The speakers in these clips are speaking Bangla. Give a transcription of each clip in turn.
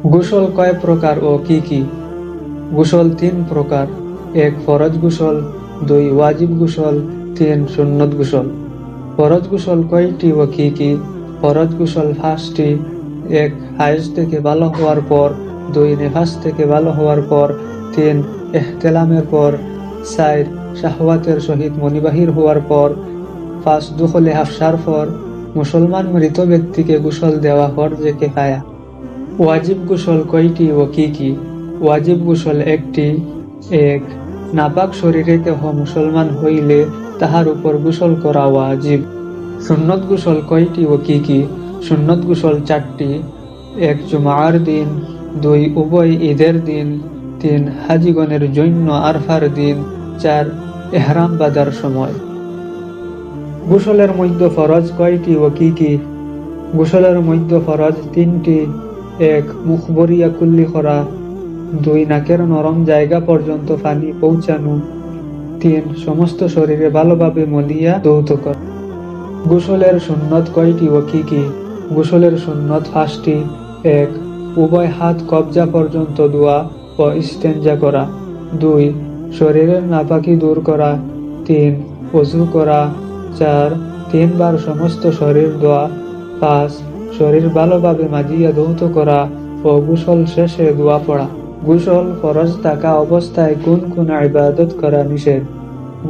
গোসল কয় প্রকার ও কি কি? গোসল 3 প্রকার। 1 ফরজ গোসল, 2 ওয়াজিব গোসল, 3 সুন্নত গোসল। ফরজ গোসল কয়টি ও কি কি? ফরজ গোসল 5টি। 1 হায়েজ থেকে ভালো হওয়ার পর, 2 নেফাস থেকে ভালো হওয়ার পর, 3 এহতেলামের পর, 4 শাহওয়াতের সহিত মনিবাহির হওয়ার পর, 5 দুখলে হাফসার পর। মুসলমান মৃত ব্যক্তিকে গোসল দেওয়া ফরজে কিফায়া। ওয়াজিব গোসল কয়টি ও কি কি? ওয়াজিব গোসল 1টি। 1 নাপাক শরীরে কেহ মুসলমান হইলে তাহার উপর গোসল করা ওয়াজিব। সুন্নত গোসল কয়টি ও কি কি? সুন্নত গোসল 4টি। 1 জুমার দিন, 2 উভয় ঈদের দিন, 3 হাজিগণের জন্য আরফার দিন, 4 এহরাম বাঁধার সময়। গোসলের মধ্যে ফরজ কয়টি ও কি কি? গোসলের মধ্যে ফরজ 3টি। 1 মুখ ভরিয়া কুল্লি করা, 2 নাকের নরম জায়গা পর্যন্ত পানি পৌঁছানো, 3 সমস্ত শরীরে ভালোভাবে মলিয়া ধৌত করা। গোসলের সুন্নত কয়টি ও কি কি? গোসলের সুন্নত 5টি। 1 উভয় হাত কবজা পর্যন্ত ধোয়া ও ইস্তেঞ্জা করা, 2 শরীরের নাপাকি দূর করা, 3 ওযু করা, 4 3 বার সমস্ত শরীর ধোয়া, 5 শরীর ভালোভাবে মাজিয়া ধৌত করা ও গোসল শেষে দোয়া পড়া। গোসল ফরজ থাকা অবস্থায় কোন কোন ইবাদত করা নিষেধ?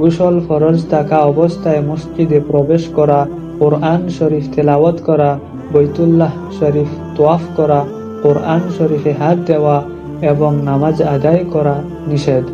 গোসল ফরজ থাকা অবস্থায় মসজিদে প্রবেশ করা, কোরআন শরীফ তেলাওয়াত করা, বাইতুল্লাহ শরীফ তোয়াফ করা, কোরআন শরীফে হাত দেওয়া এবং নামাজ আদায় করা নিষেধ।